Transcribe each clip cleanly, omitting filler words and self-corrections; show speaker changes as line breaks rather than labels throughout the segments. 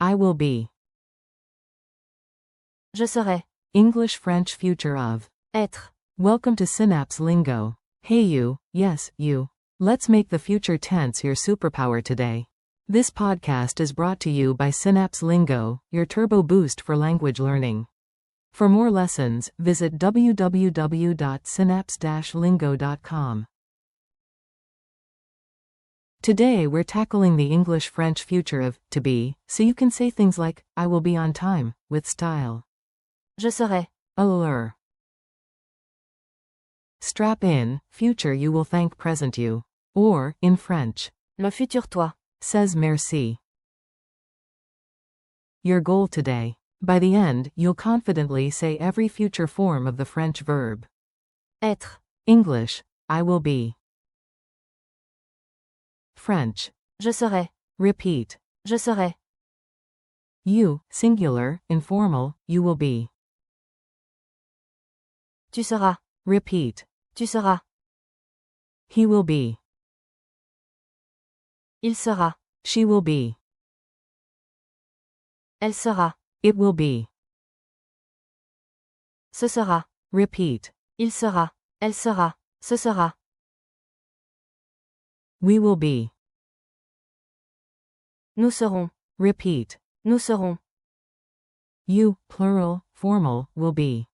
I will be.
Je serai.
English-French future of.
Être.
Welcome to Synapse Lingo. Hey you, yes, you. Let's make the future tense your superpower today. This podcast is brought to you by Synapse Lingo, your turbo boost for language learning. For more lessons, visit www.synapse-lingo.com. Today we're tackling the English-French future of to be, so you can say things like, I will be on time, with style.
Je serai.
Allure. Strap in, future you will thank present you. Or, in French,
Le futur toi.
says merci. Your goal today. By the end, you'll confidently say every future form of the French verb.
Être.
English, I will be. French,
Je serai.
repeat.
Je serai.
You, singular, informal, you will be.
Tu seras.
Repeat.
Tu seras.
He will be.
Il sera.
She will be.
Elle sera.
It will be.
Ce sera.
Repeat.
Il sera. Elle sera. Ce sera.
We will be.
Nous serons.
Repeat.
Nous serons.
You, plural, formal, will be.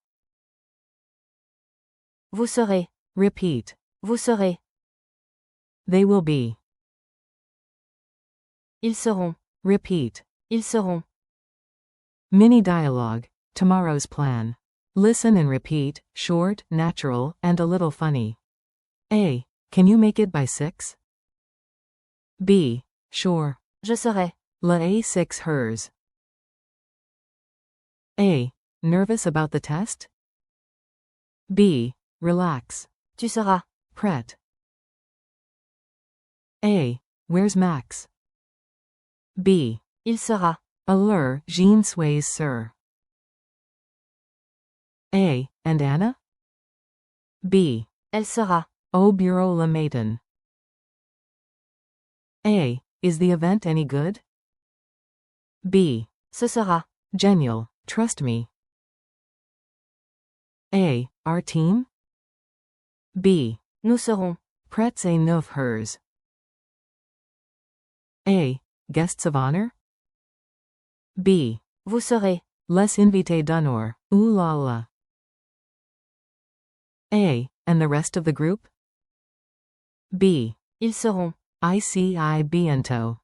Vous serez.
Repeat.
Vous serez.
They will be.
Ils seront.
Repeat.
Ils seront.
Mini dialogue. Tomorrow's plan. Listen and repeat, short, natural, and a little funny. A. Can you make it by 6? B. Sure.
Je serai.
La A6 hers. A. Nervous about the test? B. Relax.
Tu seras.
Prêt. A. Where's Max? B.
Il sera.
Allure, Jean sways sir. A. And Anna? B.
Elle sera.
Au bureau le matin. A. Is the event any good? B.
Ce sera.
Genial, trust me. A. Our team? B.
Nous serons.
Prêts et neuf hers. A. Guests of honor? B.
Vous serez.
Les invités d'honneur. Ooh la la. A. And the rest of the group? B.
Ils seront.
I bientôt.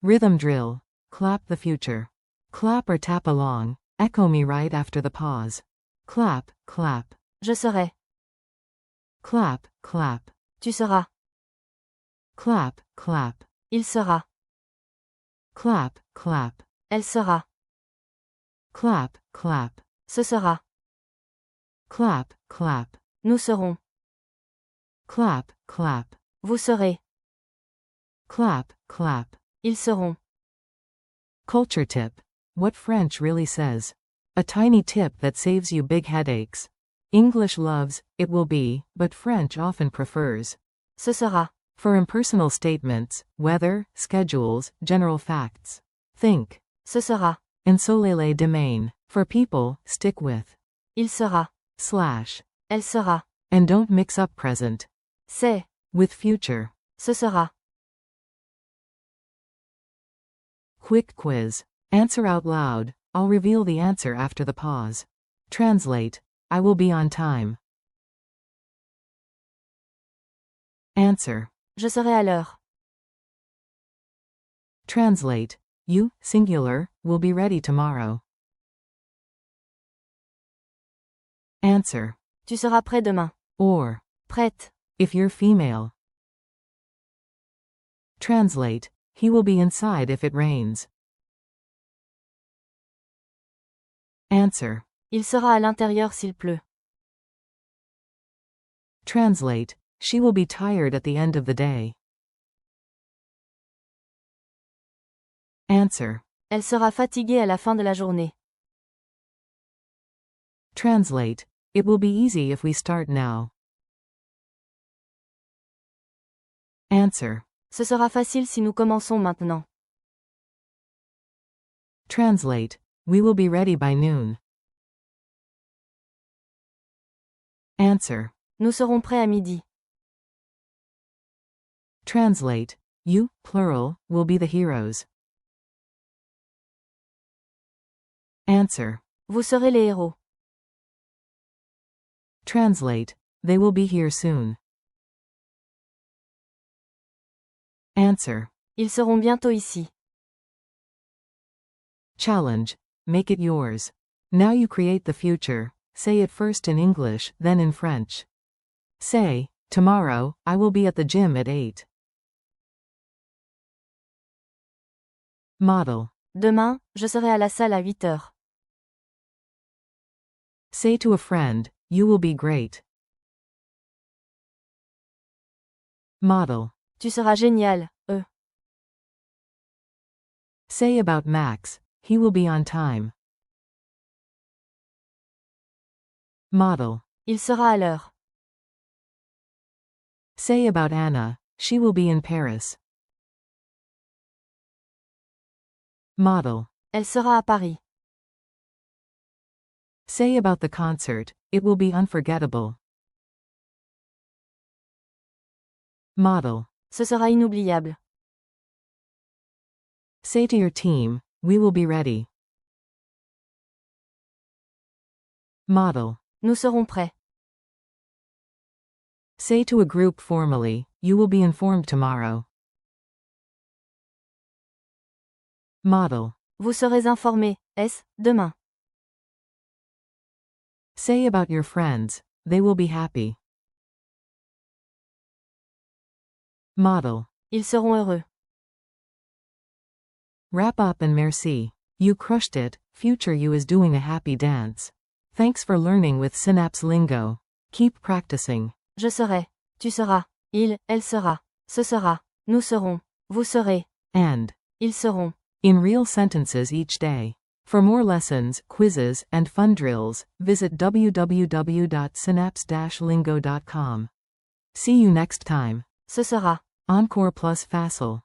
Rhythm drill. Clap the future. Clap or tap along. Echo me right after the pause. Clap, clap.
Je serai.
Clap, clap.
Tu seras.
Clap, clap.
Il sera.
Clap, clap.
Elle sera.
Clap, clap.
Ce sera.
Clap, clap.
Nous serons.
Clap, clap.
Vous serez.
Clap, clap.
Ils seront.
Culture tip. What French really says. A tiny tip that saves you big headaches. English loves, it will be, but French often prefers.
Ce sera.
For impersonal statements, weather, schedules, general facts. Think.
Ce sera.
Ensolele demain. For people, stick with.
Il sera.
Slash.
Elle sera.
And don't mix up present.
C'est.
With future.
Ce sera.
Quick quiz. Answer out loud. I'll reveal the answer after the pause. Translate. I will be on time. Answer.
Je serai à l'heure.
Translate. You, singular, will be ready tomorrow. Answer.
Tu seras prêt demain.
Or.
Prête.
If you're female. Translate. He will be inside if it rains. Answer.
Il sera à l'intérieur s'il pleut.
Translate. She will be tired at the end of the day. Answer.
Elle sera fatiguée à la fin de la journée.
Translate. It will be easy if we start now. Answer.
Ce sera facile si nous commençons maintenant.
Translate. We will be ready by noon. Answer.
Nous serons prêts à midi.
Translate. You, plural, will be the heroes. Answer.
Vous serez les héros.
Translate. They will be here soon. Answer.
Ils seront bientôt ici.
Challenge. Make it yours. Now you create the future. Say it first in English, then in French. Say, tomorrow, I will be at the gym at 8. Model.
Demain, je serai à la salle à 8 heures.
Say to a friend, you will be great. Model.
Tu seras génial,
Say about Max, he will be on time. Model.
Il sera à l'heure.
Say about Anna, she will be in Paris. Model.
Elle sera à Paris.
Say about the concert, it will be unforgettable. Model.
Ce sera inoubliable.
Say to your team, we will be ready. Model.
Nous serons prêts.
Say to a group formally, you will be informed tomorrow. Model.
Vous serez informés, demain.
Say about your friends, they will be happy. Model.
Ils seront heureux.
Wrap up and merci. You crushed it, future you is doing a happy dance. Thanks for learning with Synapse Lingo. Keep practicing.
Je serai. Tu seras. Il, elle sera. Ce sera. Nous serons. Vous serez.
And.
Ils seront.
In real sentences each day. For more lessons, quizzes, and fun drills, visit www.synapse-lingo.com. See you next time.
Ce sera.
Encore plus facile.